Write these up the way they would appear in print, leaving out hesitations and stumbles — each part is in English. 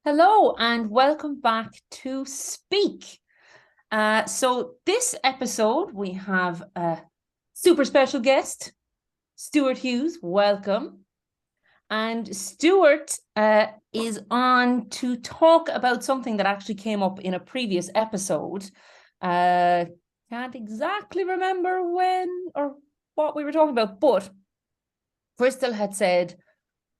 Hello and welcome back to Speak. So this episode we have a super special guest, Stuart Hughes. Welcome. And Stuart is on to talk about something that actually came up in a previous episode. Can't exactly remember when or what we were talking about, but Crystal had said,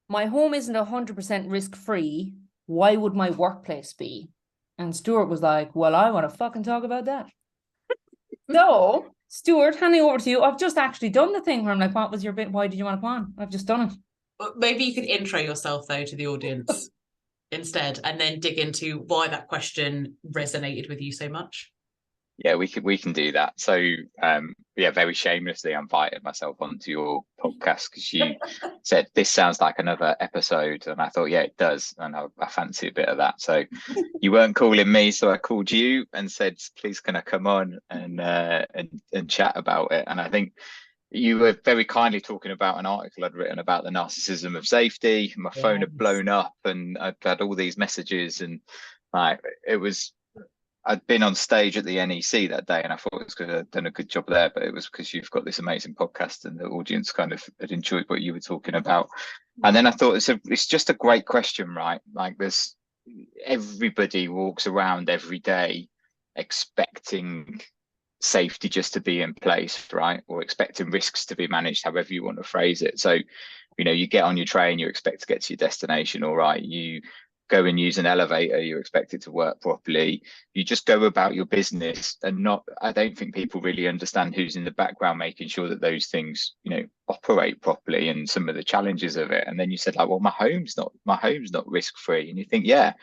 my home isn't 100% risk-free. Why would my workplace be? And Stuart was like, well, I want to fucking talk about that. So, Stuart, handing over to you. I've just actually done the thing where I'm like, what was your bit? Why did you want to come on? I've just done it. Maybe you could intro yourself, though, to the audience instead, and then dig into why that question resonated with you so much. Yeah, we can do that. So very shamelessly I invited myself onto your podcast because you said this sounds like another episode, and I thought, yeah, it does, and I fancy a bit of that. So you weren't calling me, so I called you and said, please can I come on and chat about it. And I think you were very kindly talking about an article I'd written about the narcissism of safety. My phone had blown up and I'd had all these messages, and like I'd been on stage at the NEC that day, and I thought it was because I'd done a good job there, but it was because you've got this amazing podcast and the audience kind of had enjoyed what you were talking about. And then I thought it's just a great question, right? Like everybody walks around every day expecting safety just to be in place, right? Or expecting risks to be managed, however you want to phrase it. So, you get on your train, you expect to get to your destination, all right. You go and use an elevator, you're expected to work properly. You just go about your business, and I don't think people really understand who's in the background making sure that those things, operate properly, and some of the challenges of it. And then you said, like, well, my home's not risk-free. And you think, yeah,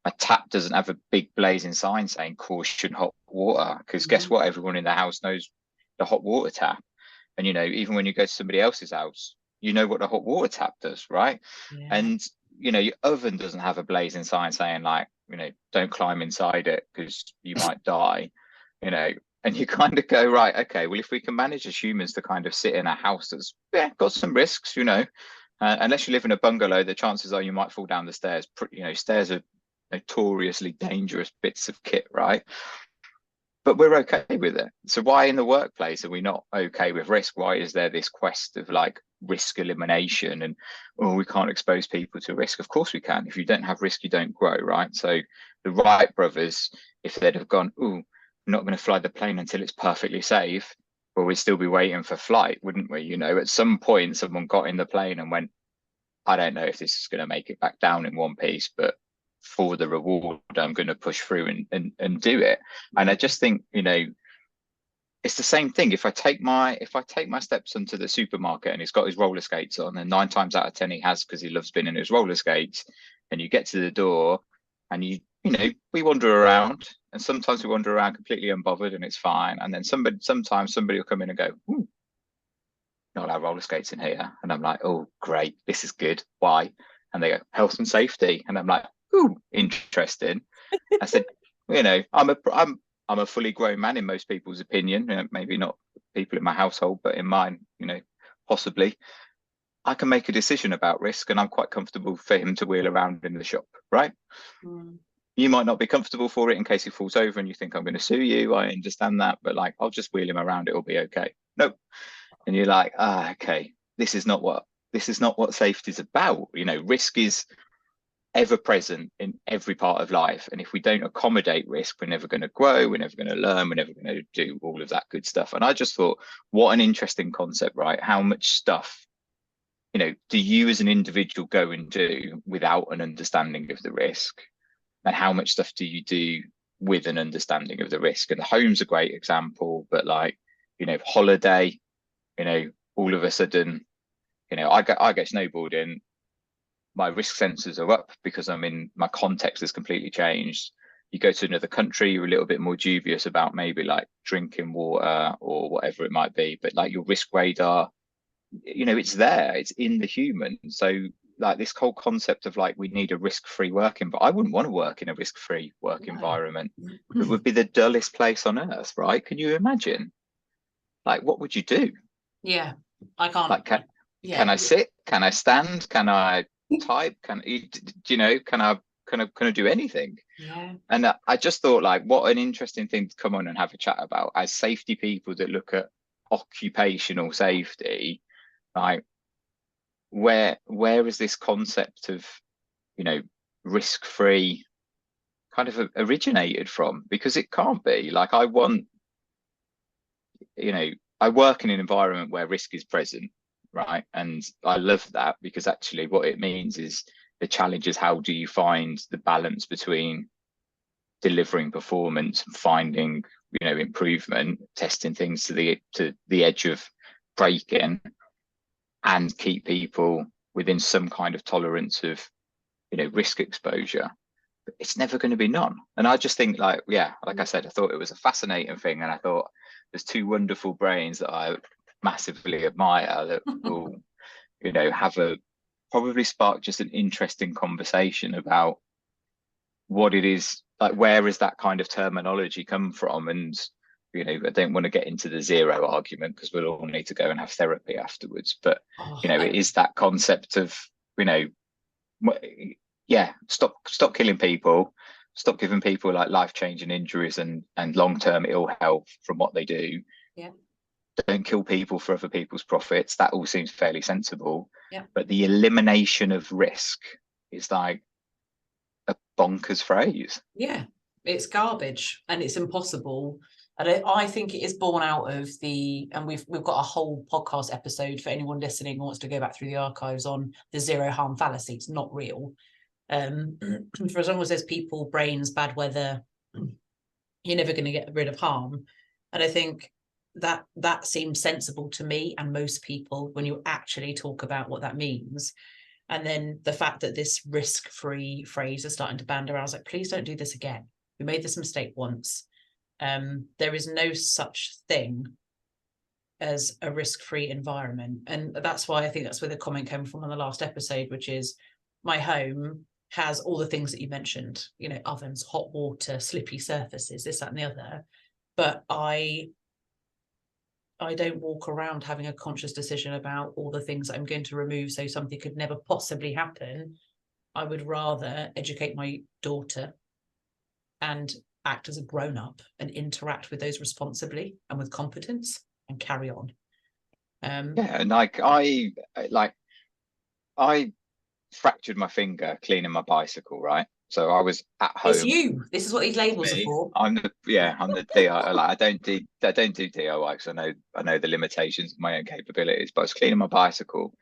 my tap doesn't have a big blazing sign saying caution hot water, because guess what? Everyone in the house knows the hot water tap. And even when you go to somebody else's house, you know what the hot water tap does, right? Yeah. And your oven doesn't have a blazing sign saying, like, don't climb inside it because you might die, and you kind of go, right, okay, well, if we can manage as humans to kind of sit in a house that's got some risks, unless you live in a bungalow, the chances are you might fall down the stairs. Stairs are notoriously dangerous bits of kit, right? But we're okay with it. So why in the workplace are we not okay with risk? Why is there this quest of like risk elimination and, oh, we can't expose people to risk? Of course we can. If you don't have risk, you don't grow, right? So the Wright brothers, if they'd have gone, oh, we're not going to fly the plane until it's perfectly safe, well, we'd still be waiting for flight, wouldn't we? At some point someone got in the plane and went, I don't know if this is going to make it back down in one piece, but for the reward, I'm going to push through and do it. And I just think, it's the same thing. If I take my stepson to the supermarket and he's got his roller skates on, and 9 times out of 10 he has, because he loves spinning his roller skates, and you get to the door and we wander around, and sometimes we wander around completely unbothered and it's fine. And then sometimes somebody will come in and go, ooh, not allowed roller skates in here. And I'm like, oh, great, this is good. Why? And they go, health and safety. And I'm like, ooh, interesting. I said, I'm a fully grown man in most people's opinion. Maybe not people in my household, but in mine, possibly. I can make a decision about risk, and I'm quite comfortable for him to wheel around in the shop, right? You might not be comfortable for it in case he falls over and you think I'm going to sue you. I understand that, but like, I'll just wheel him around. It'll be okay. Nope. And you're like, okay, this is not what safety is about. Risk is ever present in every part of life, and if we don't accommodate risk, we're never going to grow, we're never going to learn, we're never going to do all of that good stuff. And I just thought, what an interesting concept, right? How much stuff do you as an individual go and do without an understanding of the risk, and how much stuff do you do with an understanding of the risk? And the home's a great example, but like, holiday, all of a sudden, I go snowboarding, my risk sensors are up because my context has completely changed. You go to another country, you're a little bit more dubious about maybe like drinking water or whatever it might be, but like your risk radar, it's there, it's in the human. So like this whole concept of like, we need a risk-free work environment. I wouldn't want to work in a risk-free work environment. It would be the dullest place on earth, right? Can you imagine? Like, what would you do? Yeah, I can't. Like, can I sit? Can I stand? Can I type? Can I can I do anything? Yeah. And I just thought, like, what an interesting thing to come on and have a chat about as safety people that look at occupational safety. Like, where is this concept of, you know, risk-free kind of originated from? Because it can't be. Like, I want, you know, I work in an environment where risk is present, right? And I love that, because actually what it means is the challenge is, how do you find the balance between delivering performance and finding, you know, improvement, testing things to the edge of breaking, and keep people within some kind of tolerance of, you know, risk exposure. But it's never going to be none. And I just think, like, yeah, like I said, I thought it was a fascinating thing, and I thought there's two wonderful brains that I massively admire that will, you know, have a probably spark just an interesting conversation about what it is, like, where is that kind of terminology come from? And, you know, I don't want to get into the zero argument, because we'll all need to go and have therapy afterwards, but you know, it is that concept of, you know, yeah, stop killing people, stop giving people like life-changing injuries and long-term ill health from what they do. Yeah. Don't kill people for other people's profits. That all seems fairly sensible. Yeah. But the elimination of risk is like a bonkers phrase. Yeah, it's garbage and it's impossible. And I think it is born out of and we've got a whole podcast episode for anyone listening who wants to go back through the archives on the zero harm fallacy. It's not real. For as long as there's people, brains, bad weather, you're never going to get rid of harm. And I think that seems sensible to me and most people when you actually talk about what that means. And then the fact that this risk-free phrase is starting to band around, I was like, please don't do this again. We made this mistake once. There is no such thing as a risk-free environment. And that's why I think that's where the comment came from on the last episode, which is my home has all the things that you mentioned, you know, ovens, hot water, slippery surfaces, this, that, and the other. But I don't walk around having a conscious decision about all the things I'm going to remove so something could never possibly happen. I would rather educate my daughter and act as a grown-up and interact with those responsibly and with competence and carry on. Yeah, and like I fractured my finger cleaning my bicycle, right? So I was at home. It's you. This is what these labels are for. I'm the DIY. Like, I don't do DIY because I know the limitations of my own capabilities. But I was cleaning my bicycle,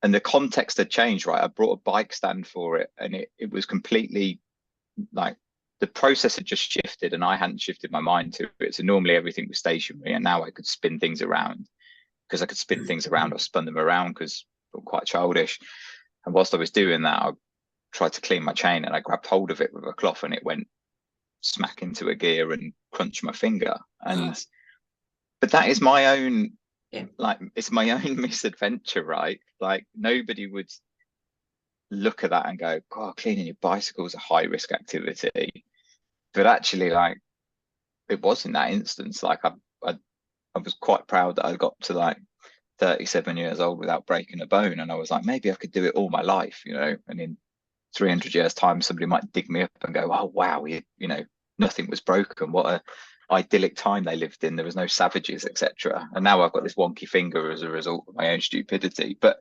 and the context had changed. Right, I brought a bike stand for it, and it was completely, like, the process had just shifted, and I hadn't shifted my mind to it. So normally everything was stationary, and now I could spin things around. Because I could spin things around, or spun them around because I'm quite childish. And whilst I was doing that, I tried to clean my chain, and I grabbed hold of it with a cloth, and it went smack into a gear and crunched my finger. And but that is my own, like, it's my own misadventure, right? Like, nobody would look at that and go, God, cleaning your bicycle is a high risk activity. But actually, like, it was in that instance. Like, I was quite proud that I got to like 37 years old without breaking a bone, and I was like, maybe I could do it all my life, you know, and in 300 years time somebody might dig me up and go, oh wow, you know, nothing was broken. What a idyllic time they lived in. There was no savages, etc. And now I've got this wonky finger as a result of my own stupidity. But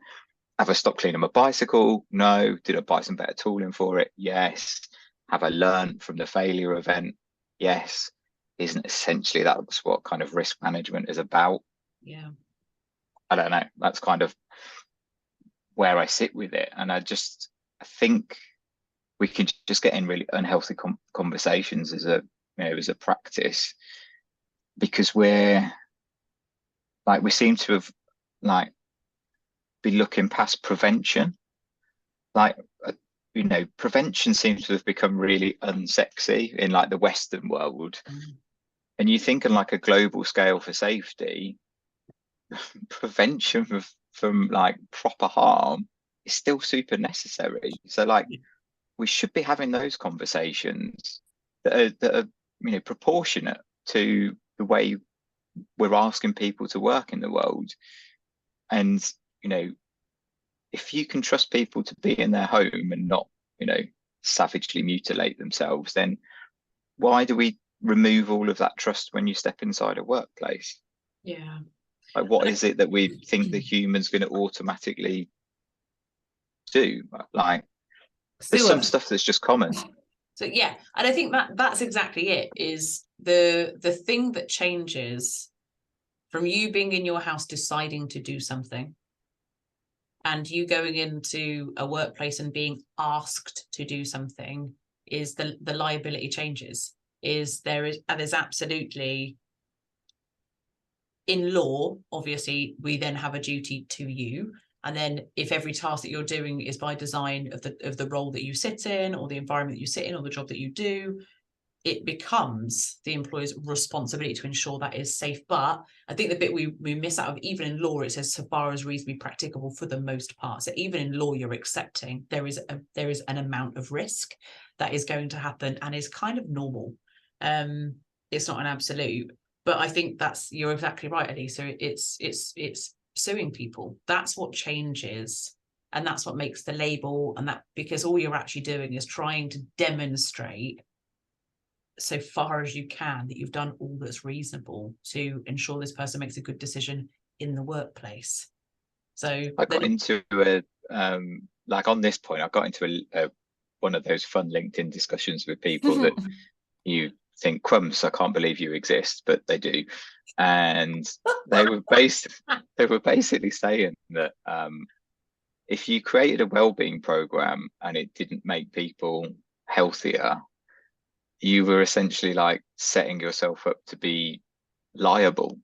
have I stopped cleaning my bicycle? No. Did I buy some better tooling for it? Yes. Have I learned from the failure event? Yes. Isn't essentially that's what kind of risk management is about? Yeah. I don't know. That's kind of where I sit with it. And I think we can just get in really unhealthy conversations as a, you know, as a practice, because we seem to have like be looking past prevention. Like, you know, prevention seems to have become really unsexy in like the Western world. And you think on like a global scale for safety, prevention from like proper harm is still super necessary. So like, we should be having those conversations that are, you know, proportionate to the way we're asking people to work in the world. And, you know, if you can trust people to be in their home and not, you know, savagely mutilate themselves, then why do we remove all of that trust when you step inside a workplace? Yeah. Like, what is it that we think the human's going to automatically do? Like, there's some stuff that's just common. So yeah, and I think that's exactly it, is the thing that changes from you being in your house deciding to do something and you going into a workplace and being asked to do something, is the liability changes. There's absolutely, in law, obviously, we then have a duty to you. And then if every task that you're doing is by design of the role that you sit in, or the environment that you sit in, or the job that you do, it becomes the employer's responsibility to ensure that is safe. But I think the bit we miss out of, even in law, it says so far as reasonably practicable for the most part. So even in law, you're accepting there is an amount of risk that is going to happen and is kind of normal. It's not an absolute. But I think you're exactly right, Elisa. It's suing people. That's what changes, and that's what makes the label. And that, because all you're actually doing is trying to demonstrate, so far as you can, that you've done all that's reasonable to ensure this person makes a good decision in the workplace. So I got into like on this point, I got into one of those fun LinkedIn discussions with people that you think, crumbs, I can't believe you exist, but they do. And they were basically saying that if you created a wellbeing program and it didn't make people healthier, you were essentially like setting yourself up to be liable.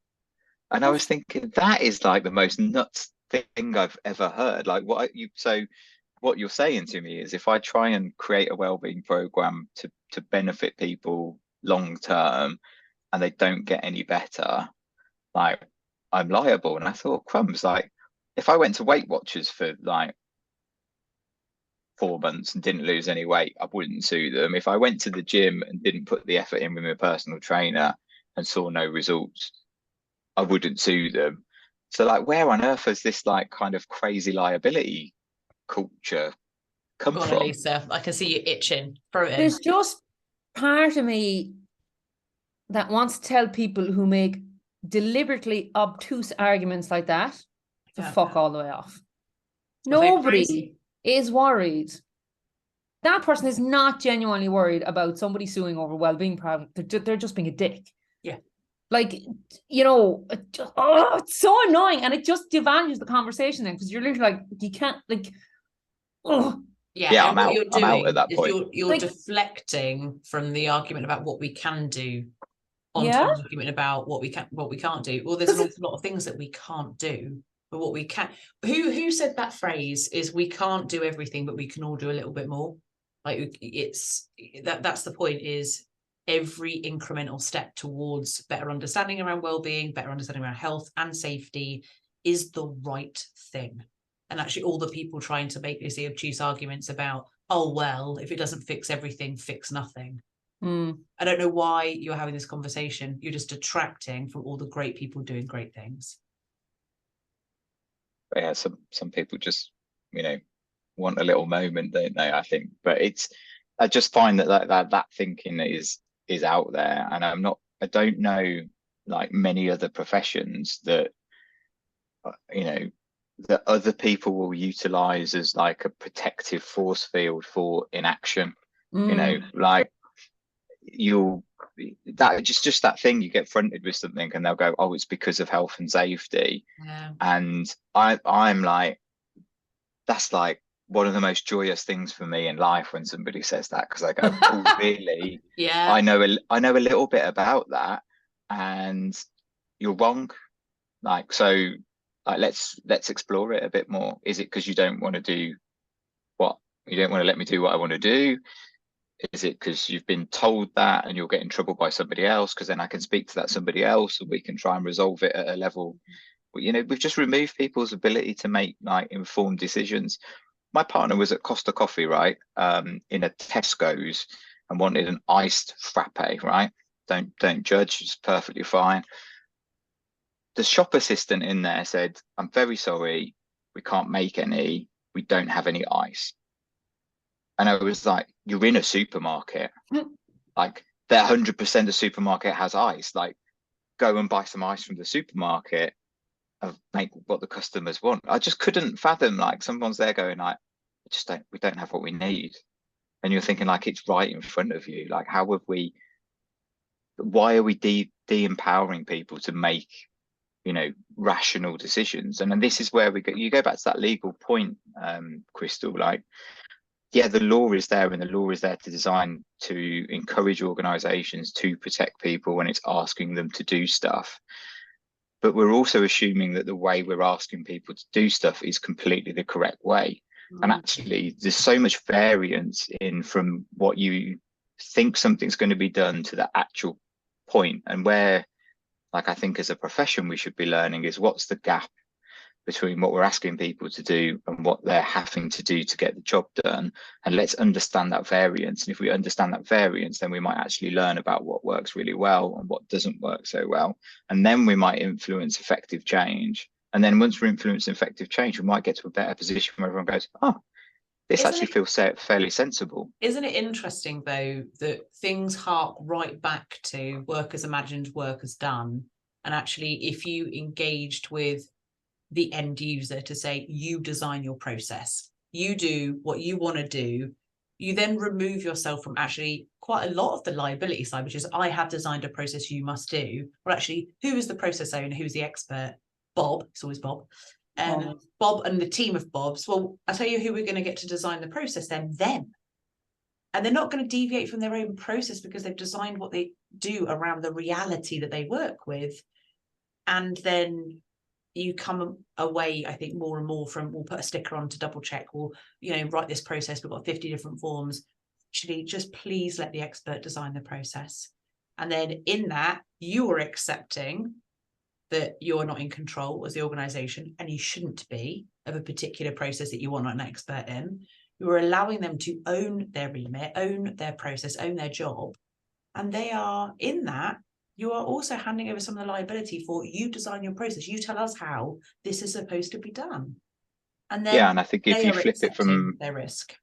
And I was thinking, that is like the most nuts thing I've ever heard. Like, what you're saying to me is, if I try and create a wellbeing program to benefit people long term and they don't get any better, like, I'm liable. And I thought, crumbs, like, if I went to Weight Watchers for like 4 months and didn't lose any weight, I wouldn't sue them. If I went to the gym and didn't put the effort in with my personal trainer and saw no results, I wouldn't sue them. So like, where on earth has this like kind of crazy liability culture come from? Elisa, I can see you itching. Throw it in. There's just part of me that wants to tell people who make deliberately obtuse arguments like that to fuck all the way off. Nobody is worried. That person is not genuinely worried about somebody suing over well-being problem. They're just being a dick. Yeah. Like, you know, it's so annoying, and it just devalues the conversation then, because you're literally like, you can't, like, Yeah, I'm out. I'm out at that point. You're like, deflecting from the argument about what we can do onto an argument about what we can't do. Well, there's an awful lot of things that we can't do, but what we can. Who said that phrase? Is we can't do everything, but we can all do a little bit more. Like, it's that's the point. Is every incremental step towards better understanding around well-being, better understanding around health and safety is the right thing. And actually, all the people trying to make these obtuse arguments about, oh, well, if it doesn't fix everything, fix nothing. I don't know why you're having this conversation. You're just detracting from all the great people doing great things. But yeah, some people just, you know, want a little moment, don't they? I think, but I just find that thinking is out there, and I don't know like many other professions that, you know, that other people will utilize as like a protective force field for inaction. You know, like that just that thing, you get fronted with something and they'll go, oh, it's because of health and safety. And I'm like, that's like one of the most joyous things for me in life when somebody says that, because I go, oh, really? Yeah, I know a little bit about that, and you're wrong. Like, so like, let's explore it a bit more. Is it because you don't want to let me do what I want to do? Is it because you've been told that and you'll get in trouble by somebody else? Because then I can speak to that somebody else and we can try and resolve it at a level. You know, we've just removed people's ability to make like informed decisions. My partner was at Costa Coffee, right, in a Tesco's, and wanted an iced frappe, right? Don't judge, it's perfectly fine. The shop assistant in there said, I'm very sorry, we can't make any, we don't have any ice. And I was like, you're in a supermarket. Like, that 100% the supermarket has ice. Like, go and buy some ice from the supermarket and make what the customers want. I just couldn't fathom, like, someone's there going like, we don't have what we need. And you're thinking, like, it's right in front of you. Like, why are we de-empowering people to make, rational decisions? And then this is where you go back to that legal point, Crystal, like, yeah, the law is there, and the law is there to encourage organizations to protect people when it's asking them to do stuff. But we're also assuming that the way we're asking people to do stuff is completely the correct way. And actually, there's so much variance from what you think something's going to be done to the actual point. And where, like, I think as a profession, we should be learning is what's the gap between what we're asking people to do and what they're having to do to get the job done. And let's understand that variance. And if we understand that variance, then we might actually learn about what works really well and what doesn't work so well. And then we might influence effective change. And then once we're influencing effective change, we might get to a better position where everyone goes, oh, this actually feels fairly sensible. Isn't it interesting, though, that things hark right back to work as imagined, work as done? And actually, if you engaged with the end user to say, you design your process, you do what you want to do, you then remove yourself from actually quite a lot of the liability side, which is, I have designed a process you must do. Well, actually, who is the process owner? Who's the expert? Bob. It's always Bob. Bob and the team of Bobs. Well, I'll tell you who we're going to get to design the process then. And they're not going to deviate from their own process because they've designed what they do around the reality that they work with. And then you come away, I think, more and more from, we'll put a sticker on to double check, or, write this process, we've got 50 different forms. Actually, just please let the expert design the process. And then in that, you are accepting that you're not in control as the organization, and you shouldn't be, of a particular process that you want an expert in. You are allowing them to own their remit, own their process, own their job. And they are in that. You are also handing over some of the liability for, you design your process. You tell us how this is supposed to be done. And then and I think if you flip it from their risk.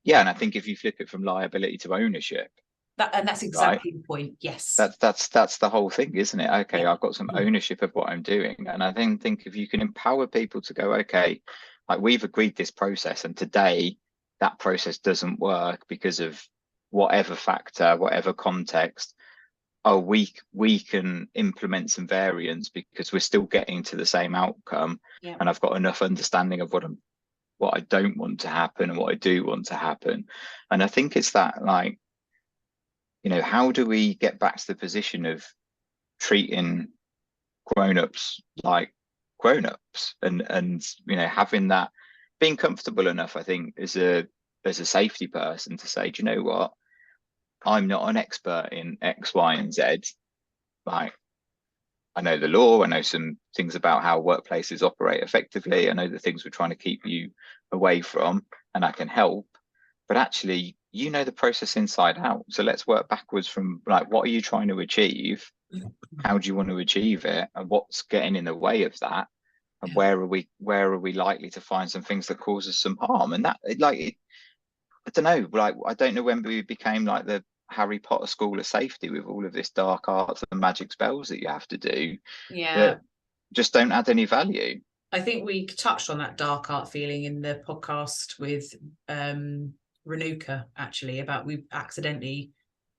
Yeah, and I think if you flip it from liability to ownership, that's exactly the point. Yes, that's the whole thing, isn't it? Okay, yeah. I've got some ownership of what I'm doing, and I then think if you can empower people to go, okay, like, we've agreed this process, and today that process doesn't work because of whatever factor, whatever context. Oh, we can implement some variance because we're still getting to the same outcome, and I've got enough understanding of what I don't want to happen and what I do want to happen. And I think it's that, like, how do we get back to the position of treating grown-ups like grown-ups, and having that, being comfortable enough, I think, as a safety person, to say, do you know what, I'm not an expert in X, Y, and Z. Like, I know the law, I know some things about how workplaces operate effectively, I know the things we're trying to keep you away from, and I can help. But actually, the process inside out. So let's work backwards from, like, what are you trying to achieve? How do you want to achieve it? And what's getting in the way of that? And where are we likely to find some things that cause us some harm? And that, like, I don't know, like, I don't know when we became like the Harry Potter school of safety with all of this dark arts and magic spells that you have to do. That just don't add any value. I think we touched on that dark art feeling in the podcast with Renuka, actually, about we accidentally,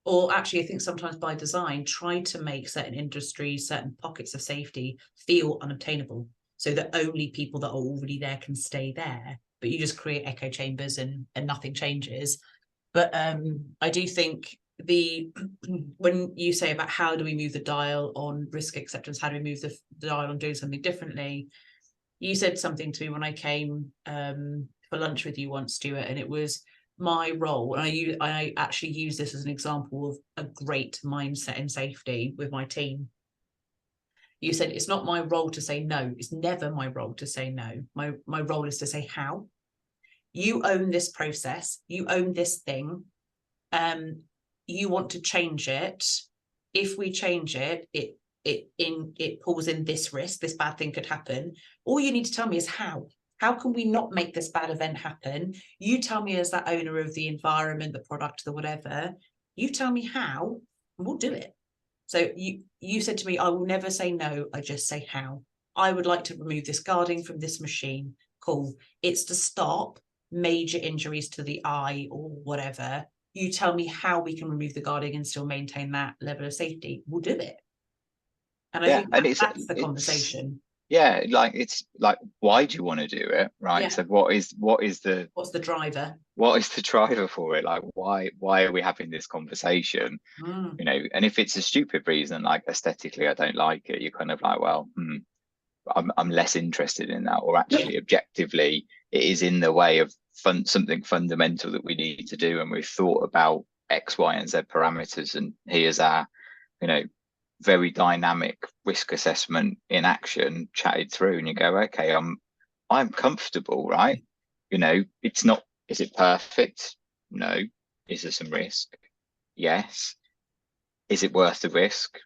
or actually I think sometimes by design, try to make certain industries, certain pockets of safety feel unobtainable, so that only people that are already there can stay there, but you just create echo chambers and nothing changes. But I do think when you say about how do we move the dial on risk acceptance, how do we move the dial on doing something differently, you said something to me when I came for lunch with you once, Stuart, and it was my role, and I actually use this as an example of a great mindset in safety with my team. You said, it's not my role to say no. It's never my role to say no. My role is to say how. You own this process. You own this thing. You want to change it. If we change it, it pulls in this risk. This bad thing could happen. All you need to tell me is how. How can we not make this bad event happen? You tell me, as that owner of the environment, the product, the whatever, you tell me how, and we'll do it. So you said to me, I will never say no, I just say how. I would like to remove this guarding from this machine. Cool. It's to stop major injuries to the eye or whatever. You tell me how we can remove the guarding and still maintain that level of safety. We'll do it. And I think that's the conversation. Yeah, like it's like, why do you want to do it, right? Yeah. So what's the driver? What is the driver for it? Like, why are we having this conversation? You know, and if it's a stupid reason, like aesthetically I don't like it, you're kind of like, well, I'm less interested in that. Or actually, objectively, it is in the way of something fundamental that we need to do, and we've thought about X, Y, and Z parameters, and here's our, you know, very dynamic risk assessment in action chatted through, and you go, okay, I'm comfortable, right? You know, it's not, is it perfect? No. Is there some risk? Yes. Is it worth the risk?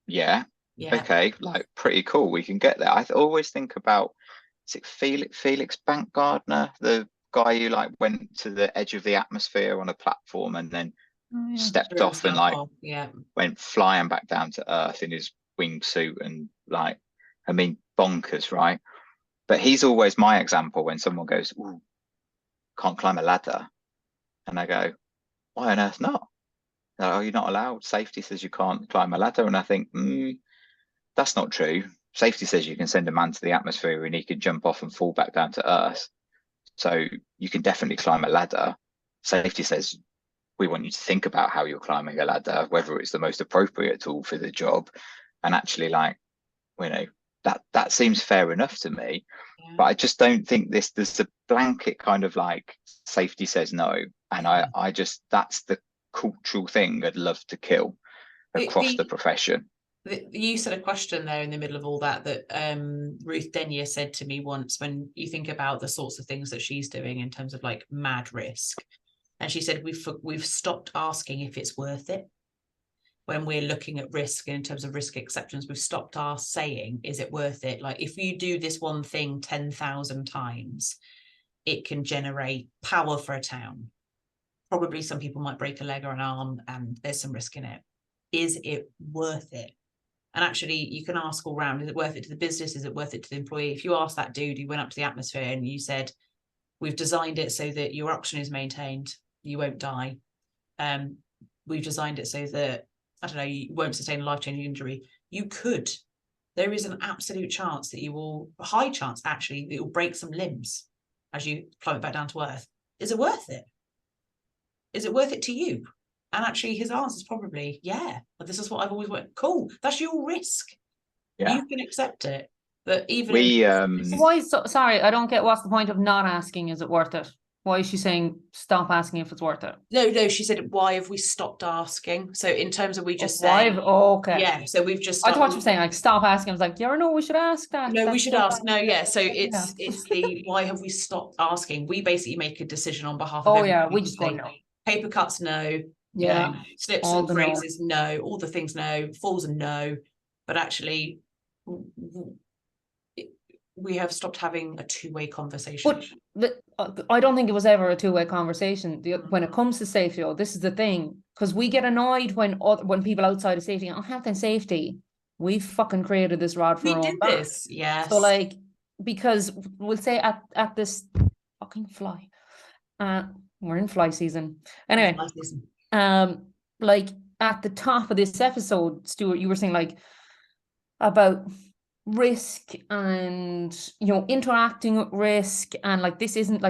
Yeah. Okay, like pretty cool, we can get there. I always think about, is it Felix Bankgardner, the guy who like went to the edge of the atmosphere on a platform and then stepped off and like went flying back down to earth in his wingsuit, and like, I mean, bonkers, right? But he's always my example when someone goes, ooh, can't climb a ladder, and I go, why on earth not? Oh, you're not allowed, safety says you can't climb a ladder. And I think, that's not true. Safety says you can send a man to the atmosphere and he can jump off and fall back down to earth. So you can definitely climb a ladder. Safety says we want you to think about how you're climbing a ladder, whether it's the most appropriate tool for the job. And actually, like, you know, that seems fair enough to me. But I just don't think there's a blanket kind of like safety says no. And I just, that's the cultural thing I'd love to kill across the profession. You said a question there in the middle of all that Ruth Denyer said to me once, when you think about the sorts of things that she's doing in terms of like mad risk. And she said, we've stopped asking if it's worth it. When we're looking at risk in terms of risk acceptance, we've stopped saying, is it worth it? Like, if you do this one thing 10,000 times, it can generate power for a town. Probably some people might break a leg or an arm, and there's some risk in it. Is it worth it? And actually, you can ask all round, is it worth it to the business? Is it worth it to the employee? If you ask that dude who went up to the atmosphere and you said, we've designed it so that your oxygen is maintained, you won't die. We've designed it so that, I don't know, you won't sustain a life-changing injury. You could. There is an absolute chance that you will, a high chance actually, that you'll break some limbs as you plummet back down to earth. Is it worth it? Is it worth it to you? And actually his answer is probably, yeah, but this is what I've always wanted. Cool, that's your risk. Yeah. You can accept it. But even why sorry, I don't get, what's the point of not asking, is it worth it? Why is she saying stop asking if it's worth it? No, she said, why have we stopped asking? So in terms of we just say, okay. Yeah, so we've just I thought you were saying like stop asking. I was like, yeah, no, we should ask that. No, we should ask. No, yeah. So it's the why have we stopped asking? We basically make a decision on behalf of everybody. We just go no. Paper cuts, no. Yeah. You know, slips and phrases, no. All the things, no. Falls and no. But actually, we have stopped having a two-way conversation. But I don't think it was ever a two-way conversation. When it comes to safety, this is the thing, because we get annoyed when people outside of safety, health and safety, we've fucking created this rod for our own back. Yes. So like, because we'll say at this fucking fly, we're in fly season. Anyway, like at the top of this episode, Stuart, you were saying like about risk and, you know, interacting with risk, and like this isn't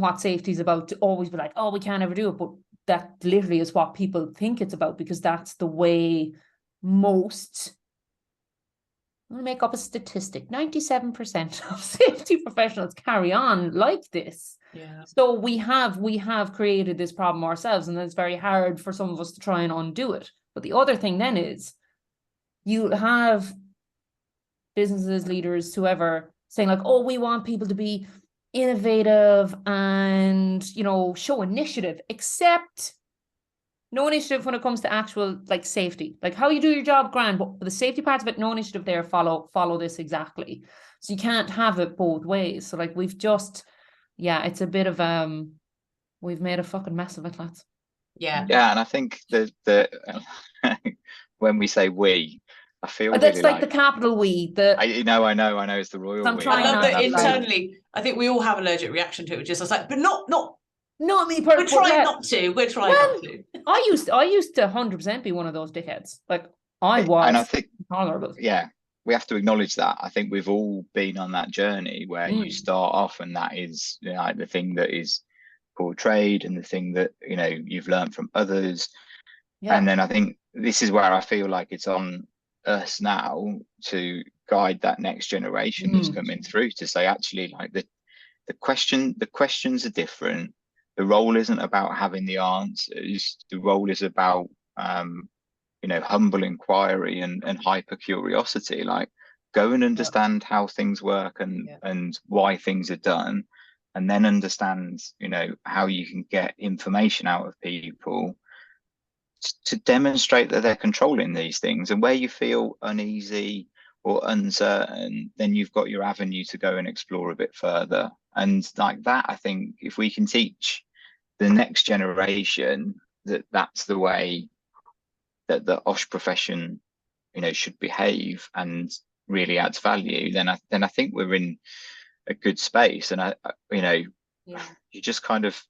what safety is about, to always be like, oh, we can't ever do it. But that literally is what people think it's about, because that's the way most, I'm going to make up a statistic, 97% of safety professionals carry on like this. Yeah. So we have created this problem ourselves, and it's very hard for some of us to try and undo it. But the other thing then is, you have businesses, leaders, whoever, saying like, oh, we want people to be innovative and, you know, show initiative, except No initiative when it comes to actual like safety, like how you do your job, grand, but the safety parts of it, no initiative there. Follow this exactly. So you can't have it both ways. So like we've just, yeah, it's a bit of we've made a fucking mess of it, lads. Yeah. Yeah, and I think the when we say we, I feel But that's really like the capital we. I know, it's the royal I'm we. trying I love not that to, like- internally. I think we all have allergic reaction to it. Just I was like, but not. Not me We're personally. trying not to. We're trying not to. I used to 100% be one of those dickheads. Like I was. And I think, tolerable. yeah, we have to acknowledge that. I think we've all been on that journey where you start off, and that is, you know, like the thing that is portrayed and the thing that, you know, you've learned from others. Yeah. And then I think this is where I feel like it's on us now to guide that next generation that's coming through, to say, actually, like the questions are different. The role isn't about having the answers. The role is about you know, humble inquiry and hyper curiosity. Like, go and understand how things work and why things are done, and then understand, you know, how you can get information out of people to demonstrate that they're controlling these things. And where you feel uneasy or uncertain, then you've got your avenue to go and explore a bit further. And like that, I think if we can teach the next generation that that's the way that the OSH profession, you know, should behave and really adds value, then I think we're in a good space. And I you know, you just kind of,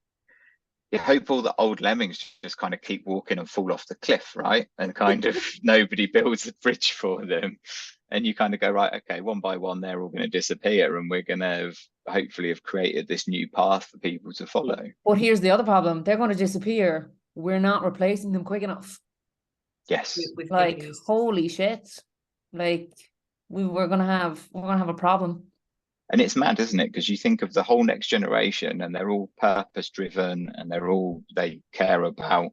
you hope all the old lemmings just kind of keep walking and fall off the cliff, right? And kind of nobody builds a bridge for them. And you kind of go, right, okay, one by one, they're all going to disappear, and we're going to hopefully have created this new path for people to follow. But here's the other problem: they're going to disappear. We're not replacing them quick enough. Yes. With Like, biggies. holy shit! Like, we're gonna have a problem. And it's mad, isn't it? Because you think of the whole next generation, and they're all purpose driven, and they care about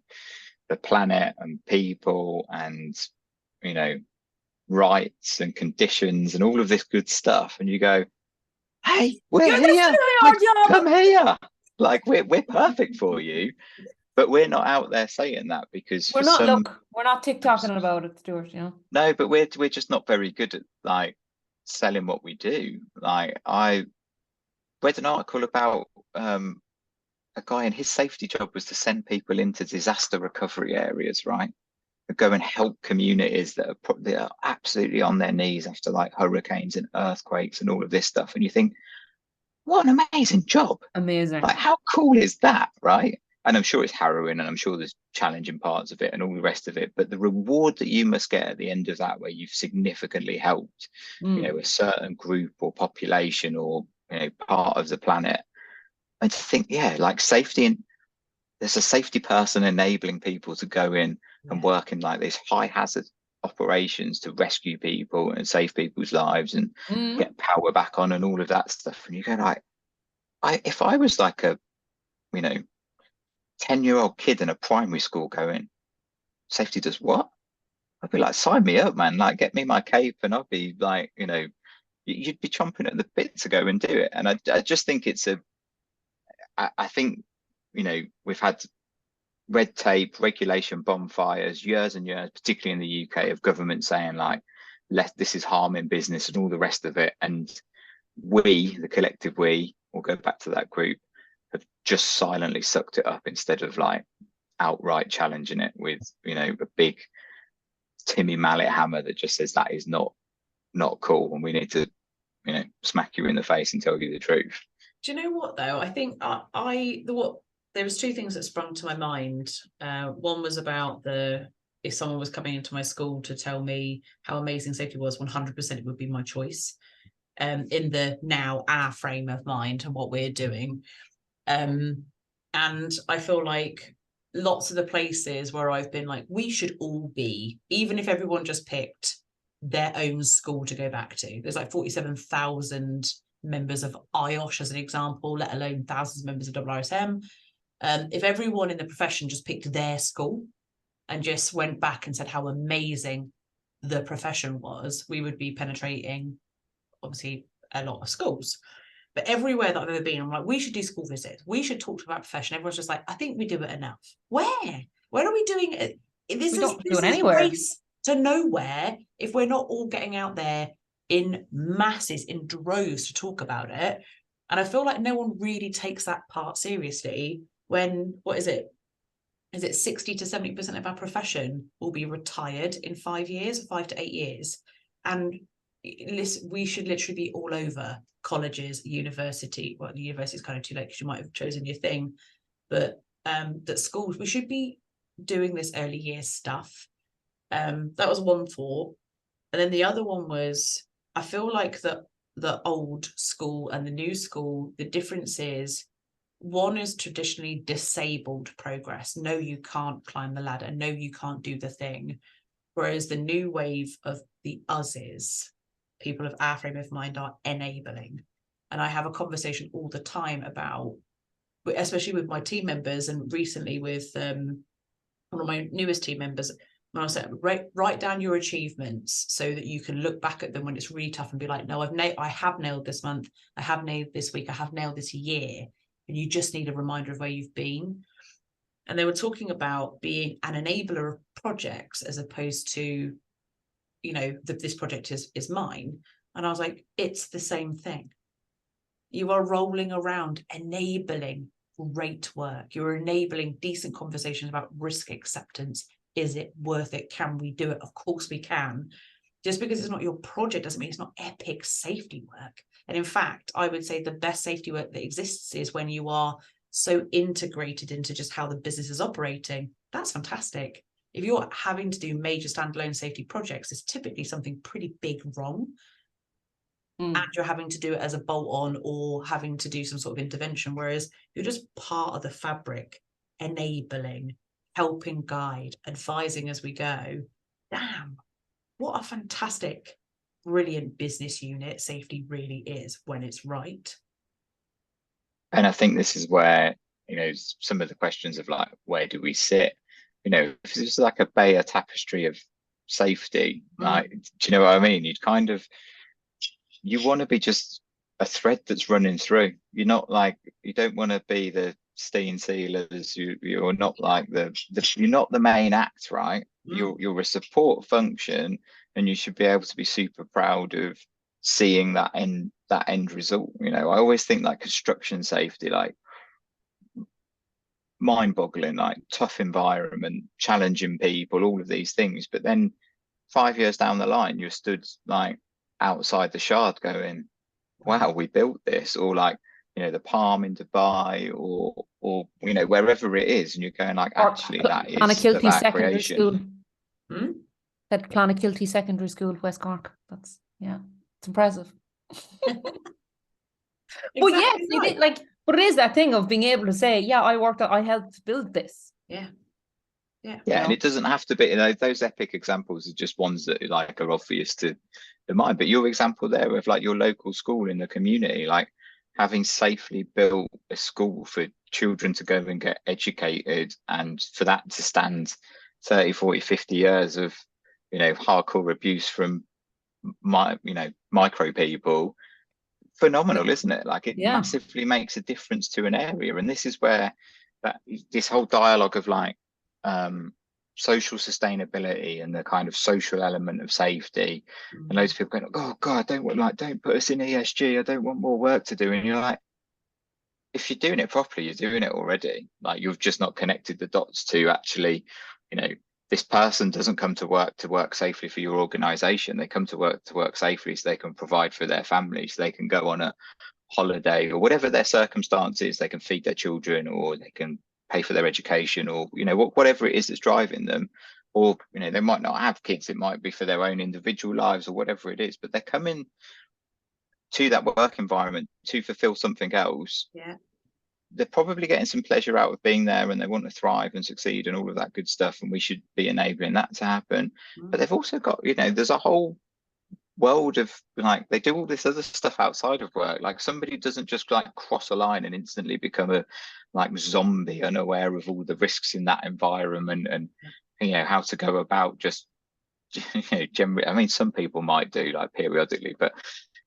the planet and people and, you know, rights and conditions and all of this good stuff. And you go, hey, we're here. Come here. Like, we're perfect for you. But we're not out there saying that because we're not TikToking about it, Stuart, you know. No, but we're just not very good at like selling what we do. Like, I read an article about a guy, and his safety job was to send people into disaster recovery areas, right? Go and help communities that are absolutely on their knees after like hurricanes and earthquakes and all of this stuff. And you think, what an amazing job. Amazing. Like, how cool is that, right? And I'm sure it's harrowing, and I'm sure there's challenging parts of it and all the rest of it. But the reward that you must get at the end of that, where you've significantly helped, you know, a certain group or population or, you know, part of the planet. And to think, yeah, like safety, and there's a safety person enabling people to go in and work in like these high hazard operations to rescue people and save people's lives and get power back on and all of that stuff. And you go like, if I was like a, you know, 10-year-old kid in a primary school going, safety does what? I'd be like, sign me up, man. Like, get me my cape, and I'd be like, you know, you'd be chomping at the bit to go and do it. And I just think I think, you know, we've had red tape, regulation bonfires, years and years, particularly in the UK, of government saying like, this is harming business and all the rest of it. And we, the collective we, we'll go back to that group, have just silently sucked it up instead of like outright challenging it with, you know, a big Timmy Mallet hammer that just says that is not cool, and we need to, you know, smack you in the face and tell you the truth. Do you know what though? I think there was two things that sprung to my mind. One was about if someone was coming into my school to tell me how amazing safety was, 100% it would be my choice. In the now our frame of mind and what we're doing. And I feel like lots of the places where I've been like, we should all be, even if everyone just picked their own school to go back to. There's like 47,000 members of IOSH as an example, let alone thousands of members of RSM. If everyone in the profession just picked their school and just went back and said how amazing the profession was, we would be penetrating, obviously, a lot of schools. But everywhere that I've ever been, I'm like, we should do school visits. We should talk about profession. Everyone's just like, I think we do it enough. Where When are we doing it? This don't do is it anywhere. race to nowhere if we're not all getting out there in masses, in droves to talk about it. And I feel like no one really takes that part seriously when, what is it? Is it 60 to 70% of our profession will be retired in 5 years, 5 to 8 years? And listen, we should literally be all over colleges, university. Well, the university is kind of too late because you might have chosen your thing, but that schools, we should be doing this early years stuff. That was one thought. And then the other one was, I feel like the old school and the new school, the difference is, one is traditionally disabled progress. No, you can't climb the ladder. No, you can't do the thing. Whereas the new wave of the uses, people of our frame of mind, are enabling. And I have a conversation all the time about, especially with my team members, and recently with one of my newest team members, when I said, write down your achievements so that you can look back at them when it's really tough and be like, no, I have nailed this month, I have nailed this week, I have nailed this year. And you just need a reminder of where you've been. And they were talking about being an enabler of projects as opposed to, you know, this project is mine. And I was like, it's the same thing. You are rolling around enabling great work. You're enabling decent conversations about risk acceptance. Is it worth it? Can we do it? Of course we can. Just because it's not your project doesn't mean it's not epic safety work. And in fact, I would say the best safety work that exists is when you are so integrated into just how the business is operating. That's fantastic. If you're having to do major standalone safety projects, it's typically something pretty big wrong. And you're having to do it as a bolt-on or having to do some sort of intervention, whereas you're just part of the fabric, enabling, helping guide, advising as we go. Damn, what a fantastic, brilliant business unit safety really is when it's right. And I think this is where, you know, some of the questions of like, where do we sit? You know, if this is like a Bayer tapestry of safety, like, do you know what I mean? You'd kind of, you want to be just a thread that's running through. You're not like, you don't want to be the steam sealers. You're not like you're not the main act, right? You're a support function, and you should be able to be super proud of seeing that end result. You know, I always think like construction safety, like mind-boggling, like tough environment, challenging people, all of these things. But then 5 years down the line, you're stood like outside the Shard going, wow, we built this, or like, you know, the Palm in Dubai, or you know, wherever it is, and you're going like, actually, that is Clonakilty that Secondary creation. School. That Clonakilty Secondary School, West Cork. That's, yeah, it's impressive. But yes, right. But it is that thing of being able to say, yeah, I helped build this. Yeah. And it doesn't have to be, you know, those epic examples are just ones that like are obvious to the mind. But your example there of like your local school in the community, like having safely built a school for children to go and get educated, and for that to stand 30, 40, 50 years of, you know, hardcore abuse from micro people, phenomenal, isn't it? Like it massively makes a difference to an area. And this is where this whole dialogue of like social sustainability and the kind of social element of safety, and loads of people going, oh god, don't put us in ESG, I don't want more work to do. And you're like, if you're doing it properly, you're doing it already. Like, you've just not connected the dots to actually, you know, this person doesn't come to work safely for your organization. They come to work safely so they can provide for their family, so they can go on a holiday or whatever their circumstances, they can feed their children, or they can pay for their education, or, you know, whatever it is that's driving them. Or, you know, they might not have kids, it might be for their own individual lives or whatever it is, but they're coming to that work environment to fulfill something else. They're probably getting some pleasure out of being there, and they want to thrive and succeed and all of that good stuff, and we should be enabling that to happen. But they've also got, you know, there's a whole world of like, they do all this other stuff outside of work. Like, somebody doesn't just like cross a line and instantly become a like zombie, unaware of all the risks in that environment, and you know, how to go about just, you know, generally, I mean, some people might do like periodically, but,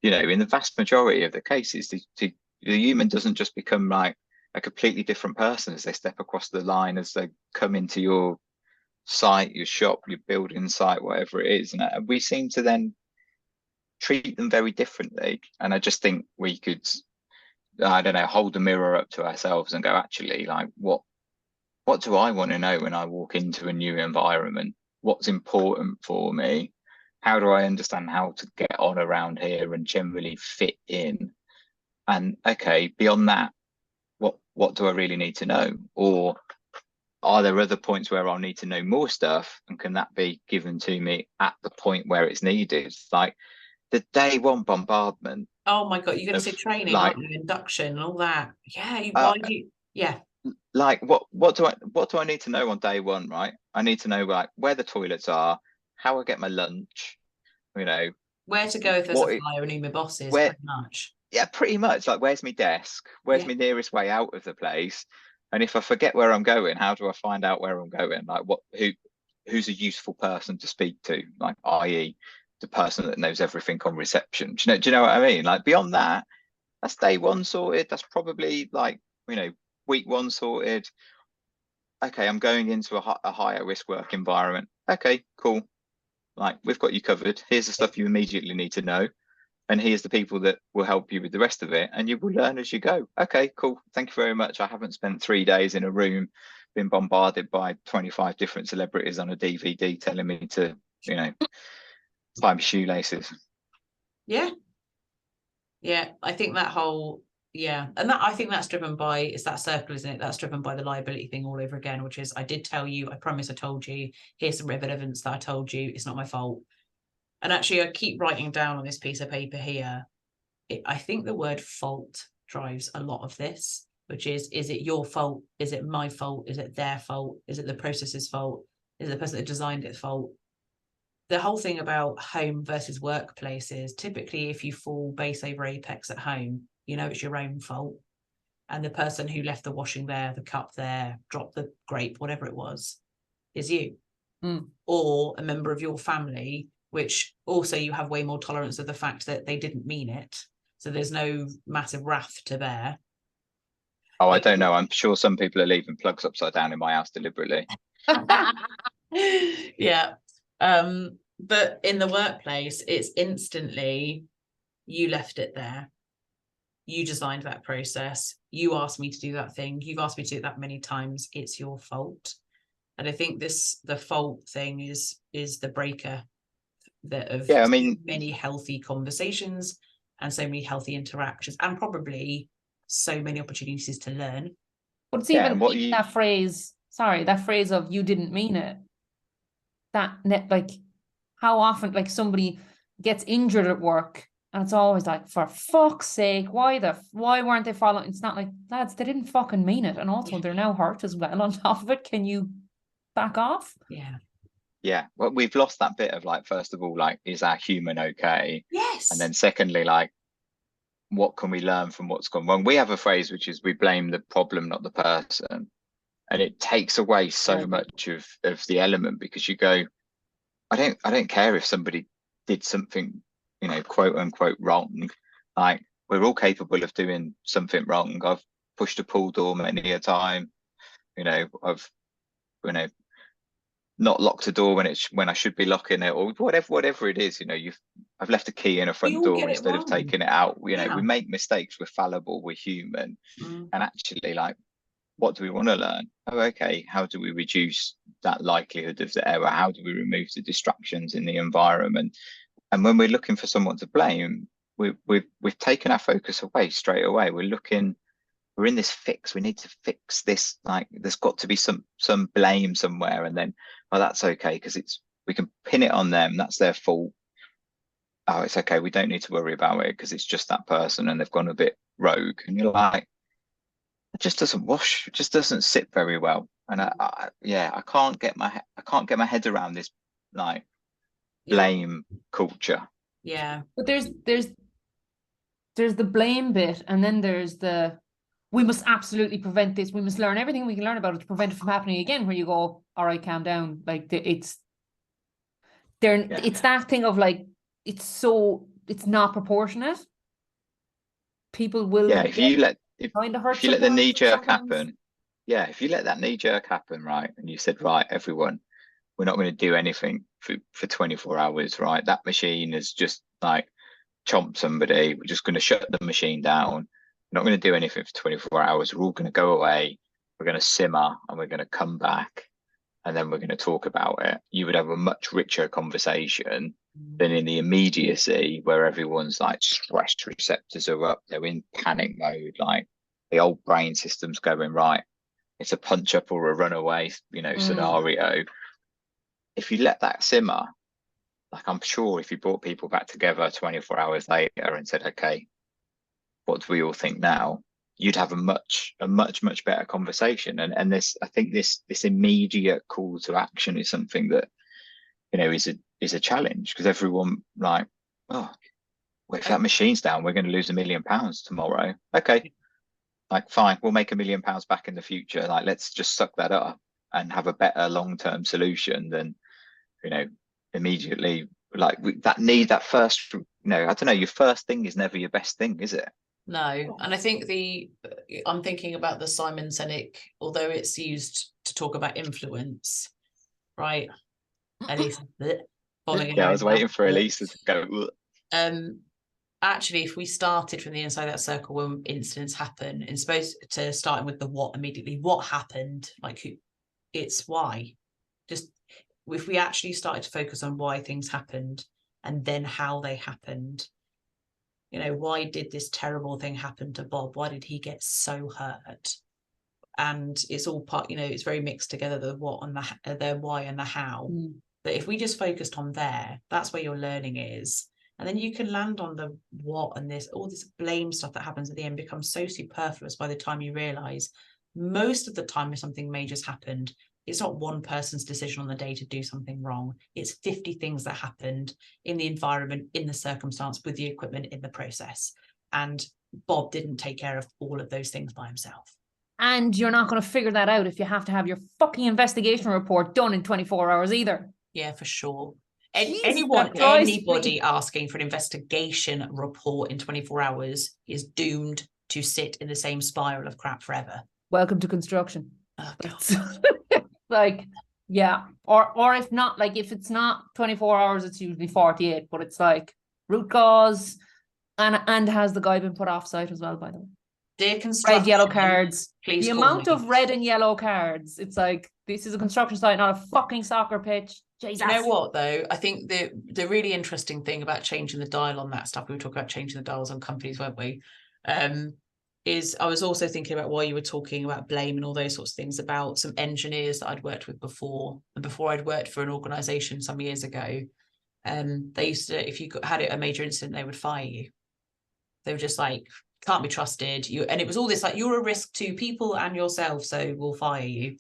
you know, in the vast majority of the cases, the human doesn't just become like a completely different person as they step across the line, as they come into your site, your shop, your building site, whatever it is. And we seem to then treat them very differently. And I just think we could, I don't know, hold the mirror up to ourselves and go, actually, like, what do I want to know when I walk into a new environment? What's important for me? How do I understand how to get on around here and generally fit in? And okay, beyond that, what do I really need to know? Or are there other points where I'll need to know more stuff, and can that be given to me at the point where it's needed? Like the day one bombardment. Oh my God, you're going to say training, like, aren't you? Induction and all that. Yeah, yeah. Like what do I need to know on day one, right? I need to know like where the toilets are, how I get my lunch, you know, where to go if there's a fire and who my boss is, pretty much. Yeah, pretty much. Like, where's my desk? Where's my nearest way out of the place? And if I forget where I'm going, how do I find out where I'm going? Like, who's a useful person to speak to? Like, i.e., the person that knows everything on reception. Do you know what I mean? Like, beyond that, that's day one sorted. That's probably like, week one sorted. Okay, I'm going into a higher risk work environment. Okay, cool. Like, we've got you covered. Here's the stuff you immediately need to know. And here's the people that will help you with the rest of it, and you will learn as you go. Okay, cool. Thank you very much. I haven't spent 3 days in a room being bombarded by 25 different celebrities on a DVD telling me to, tie my shoelaces. Yeah. Yeah. I think that whole, and that, I think that's driven by, it's that circle, isn't it? That's driven by the liability thing all over again, which is, I did tell you, I promise I told you, here's some evidence that I told you, it's not my fault. And actually, I keep writing down on this piece of paper here, I think the word fault drives a lot of this, which is it your fault? Is it my fault? Is it their fault? Is it the process's fault? Is it the person that designed it fault? The whole thing about home versus workplace is typically if you fall base over apex at home, it's your own fault. And the person who left the washing there, the cup there, dropped the grape, whatever it was, is you. Or a member of your family, which also you have way more tolerance of the fact that they didn't mean it. So there's no massive wrath to bear. Oh, I don't know. I'm sure some people are leaving plugs upside down in my house deliberately. Yeah. But in the workplace, it's instantly, you left it there. You designed that process. You asked me to do that thing. You've asked me to do it that many times. It's your fault. And I think the fault thing is the breaker of many healthy conversations and so many healthy interactions, and probably so many opportunities to learn. But it's even that phrase of "you didn't mean it." Like, how often, like, somebody gets injured at work and it's always like, for fuck's sake, why weren't they following? It's not like, lads, they didn't fucking mean it, and also they're now hurt as well on top of it. Can you back off? Yeah, well, we've lost that bit of, like, first of all, like, is our human okay? Yes. And then secondly, like, what can we learn from what's gone wrong? We have a phrase which is, we blame the problem, not the person. And it takes away so much of the element, because you go, I don't care if somebody did something, quote unquote wrong. Like, we're all capable of doing something wrong. I've pushed a pool door many a time. I've not locked a door when I should be locking it, or whatever it is. I've left a key in a front door instead of taking it out. We make mistakes. We're fallible. We're human. And actually, like, what do we want to learn? Oh, okay. How do we reduce that likelihood of the error? How do we remove the distractions in the environment? And when we're looking for someone to blame, we've taken our focus away straight away. We're in this fix. We need to fix this. Like, there's got to be some blame somewhere, and then, oh, that's okay, because we can pin it on them. That's their fault. Oh, it's okay. We don't need to worry about it because it's just that person and they've gone a bit rogue. And you're like, it just doesn't wash. It just doesn't sit very well. And I can't get my head around this, like, blame culture. Yeah. But there's the blame bit, and then there's the, we must absolutely prevent this. We must learn everything we can learn about it to prevent it from happening again. Where you go, all right, calm down. Like, it's that thing of, like, it's not proportionate. People will. Yeah, if you let Trying to hurt if you let the someone knee jerk sometimes. happen, yeah, if you let that knee jerk happen, right, and you said, right, everyone, we're not going to do anything for 24 hours, right? That machine has just like chomped somebody. We're just going to shut the machine down. We're not going to do anything for 24 hours. We're all going to go away. We're going to simmer and we're going to come back and then we're going to talk about it. You would have a much richer conversation than in the immediacy where everyone's like stress receptors are up. They're in panic mode. Like the old brain system's going, right, it's a punch up or a runaway, scenario. If you let that simmer, like I'm sure if you brought people back together 24 hours later and said, okay, what do we all think now? You'd have a much better conversation. And I think this immediate call to action is something that, is a challenge because everyone like, oh, well, if that machine's down, we're going to lose £1 million tomorrow. Okay. Like, fine, we'll make £1 million back in the future. Like, let's just suck that up and have a better long-term solution than, immediately like that first, I don't know, your first thing is never your best thing, is it? No. And I think I'm thinking about the Simon Sinek, although it's used to talk about influence, right? Elisa, I was waiting for Elisa to go. Actually, if we started from the inside that circle when incidents happen, and supposed to starting with the what immediately, what happened, like it's why. Just if we actually started to focus on why things happened and then how they happened, why did this terrible thing happen to Bob? Why did he get so hurt? And it's all part, it's very mixed together, the what and the why and the how. But if we just focused on there, that's where your learning is. And then you can land on the what, and all this blame stuff that happens at the end becomes so superfluous by the time you realize most of the time if something major's happened, it's not one person's decision on the day to do something wrong. It's 50 things that happened in the environment, in the circumstance, with the equipment, in the process. And Bob didn't take care of all of those things by himself. And you're not going to figure that out if you have to have your fucking investigation report done in 24 hours either. Yeah, for sure. Jeez, Anybody asking for an investigation report in 24 hours is doomed to sit in the same spiral of crap forever. Welcome to construction. Oh, like, yeah. Or if not, like if it's not 24 hours, it's usually 48, but it's like root cause and has the guy been put off site as well, by the way? Dear construction, red, yellow cards. Please the amount of red and yellow cards. It's like, this is a construction site, not a fucking soccer pitch. Jesus. You know what, though? I think the really interesting thing about changing the dial on that stuff, we were talking about changing the dials on companies, weren't we? Is I was also thinking about while you were talking about blame and all those sorts of things, about some engineers that I'd worked with before. And before I'd worked for an organisation some years ago, they used to, if you had a major incident, they would fire you. They were just like, can't be trusted. And it was all this like, you're a risk to people and yourself, so we'll fire you.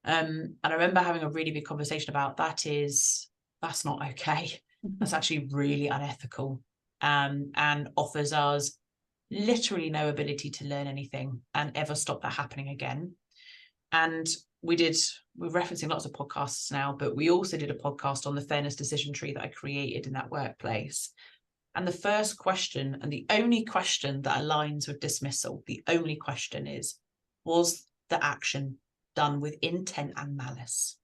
And I remember having a really big conversation about that's not okay. That's actually really unethical, and offers us literally no ability to learn anything and ever stop that happening again. And we're referencing lots of podcasts now, but we also did a podcast on the fairness decision tree that I created in that workplace. And the first question, and the only question that aligns with dismissal, the only question is, was the action done with intent and malice?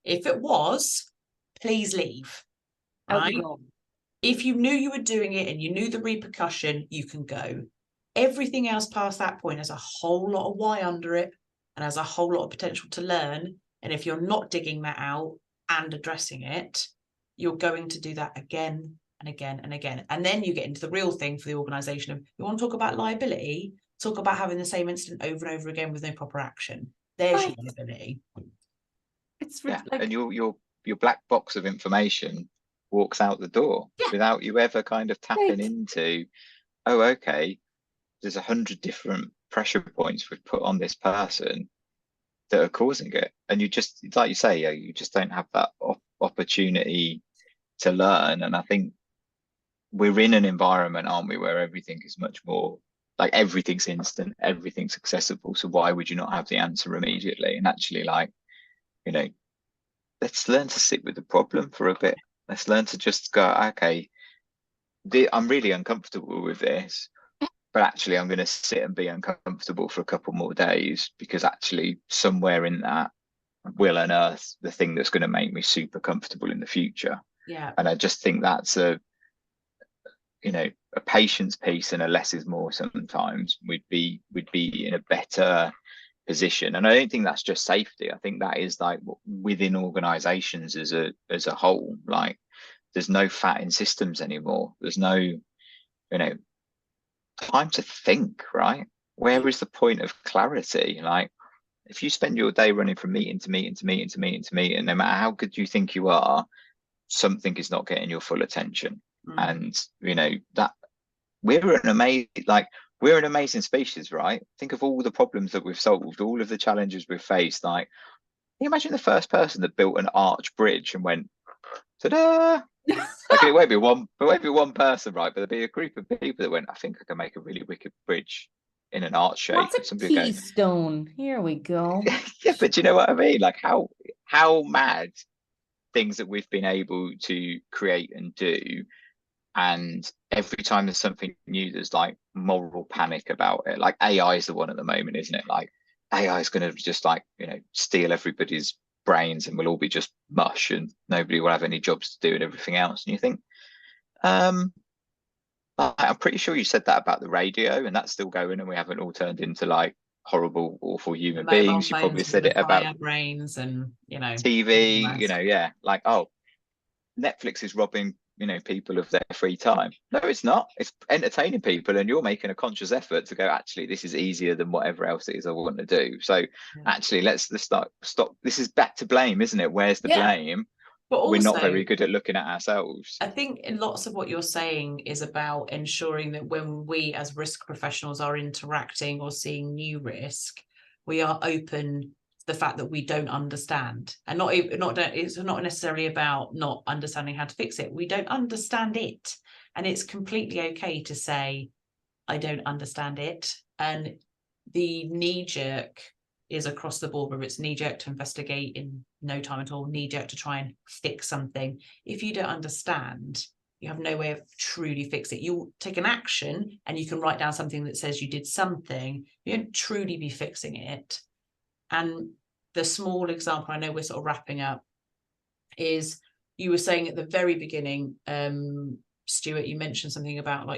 If it was, please leave. Right? If you knew you were doing it and you knew the repercussion, you can go. Everything else past that point has a whole lot of why under it and has a whole lot of potential to learn. And if you're not digging that out and addressing it, you're going to do that again and again and again. And then you get into the real thing for the organisation of, you want to talk about liability, talk about having the same incident over and over again with no proper action. There's your liability. It's like, and your black box of information walks out the door without you ever kind of tapping into, oh, okay, there's 100 different pressure points we've put on this person that are causing it. And you just, like you say, you just don't have that opportunity to learn. And I think we're in an environment, aren't we, where everything is much more like, everything's instant, everything's accessible. So why would you not have the answer immediately? And actually, like, let's learn to sit with the problem for a bit. Let's learn to just go, okay, I'm really uncomfortable with this. but actually I'm going to sit and be uncomfortable for a couple more days, because actually somewhere in that will unearth the thing that's going to make me super comfortable in the future. Yeah. And I just think that's a patience piece, and a less is more. Sometimes we'd be in a better position. And I don't think that's just safety. I think that is like within organizations as a whole. Like, there's no fat in systems anymore. There's no time to think, right? Where is the point of clarity? Like, if you spend your day running from meeting to meeting to meeting to meeting to meeting, no matter how good you think you are, something is not getting your full attention. And that we're an amazing species, right? Think of all the problems that we've solved, all of the challenges we've faced. Like, can you imagine the first person that built an arch bridge and went, ta-da? Like, it won't be one person, right? But there'll be a group of people that went, I think I can make a really wicked bridge in an arch shape. What's a keystone? Here we go. Yeah, but you know what I mean? Like, how mad things that we've been able to create and do. And every time there's something new, there's like moral panic about it. Like, AI is the one at the moment, isn't it? Like, AI is going to just steal everybody's brains, and we'll all be just mush, and nobody will have any jobs to do and everything else. And you think, I'm pretty sure you said that about the radio, and that's still going, and we haven't all turned into like horrible, awful human beings. You probably said it about brains and TV. Yeah, like, oh, Netflix is robbing people of their free time. No, it's not. It's entertaining people, and you're making a conscious effort to go, actually, this is easier than whatever else it is I want to do. So actually, let's stop. This is back to blame, isn't it? Where's the blame? But also, we're not very good at looking at ourselves. I think in lots of what you're saying is about ensuring that when we as risk professionals are interacting or seeing new risk, we are open the fact that we don't understand, and it's not necessarily about not understanding how to fix it. We don't understand it, and it's completely okay to say, I don't understand it. And the knee-jerk is across the board, where it's knee-jerk to investigate in no time at all, knee-jerk to try and fix something. If you don't understand, you have no way of truly fix it. You'll take an action and you can write down something that says you did something. You don't truly be fixing it. And the small example, I know we're sort of wrapping up, is you were saying at the very beginning, Stuart, you mentioned something about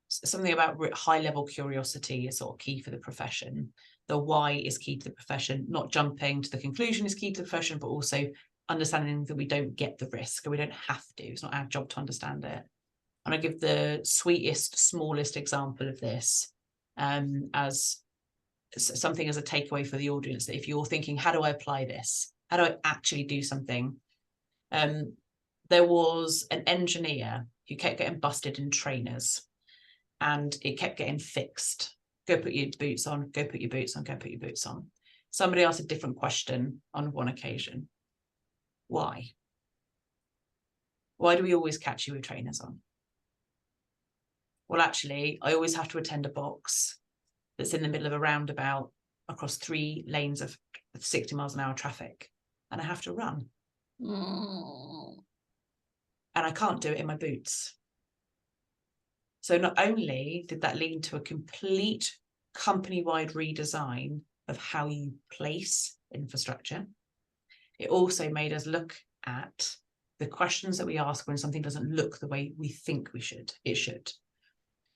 something about high level curiosity is sort of key for the profession. The why is key to the profession. Not jumping to the conclusion is key to the profession, but also understanding that we don't get the risk, and we don't have to. It's not our job to understand it. And I give the sweetest, smallest example of this as something as a takeaway for the audience, that if you're thinking, how do I apply this? How do I actually do something? There was an engineer who kept getting busted in trainers, and it kept getting fixed. Go put your boots on, go put your boots on, go put your boots on. Somebody asked a different question on one occasion. Why? Why do we always catch you with trainers on? Well, actually, I always have to attend a box that's in the middle of a roundabout across 3 lanes of 60 miles an hour traffic, and I have to run. And I can't do it in my boots. So not only did that lead to a complete company-wide redesign of how you place infrastructure, it also made us look at the questions that we ask when something doesn't look the way we think it should.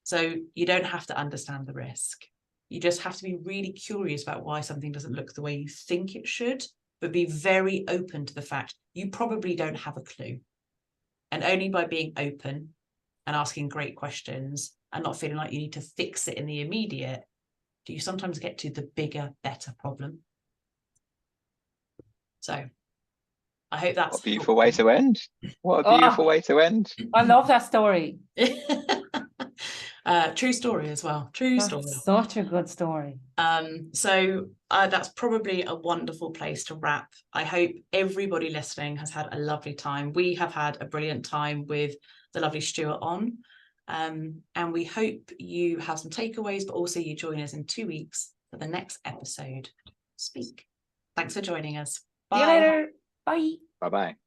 So you don't have to understand the risk. You just have to be really curious about why something doesn't look the way you think it should, but be very open to the fact you probably don't have a clue. And only by being open and asking great questions and not feeling like you need to fix it in the immediate, do you sometimes get to the bigger, better problem. So I hope that's a beautiful way to end. What a beautiful way to end. I love that story. True story as well. True story. Such a good story. So that's probably a wonderful place to wrap. I hope everybody listening has had a lovely time. We have had a brilliant time with the lovely Stuart on. And we hope you have some takeaways, but also you join us in 2 weeks for the next episode. Speak. Thanks for joining us. Bye. See you later. Bye. Bye-bye.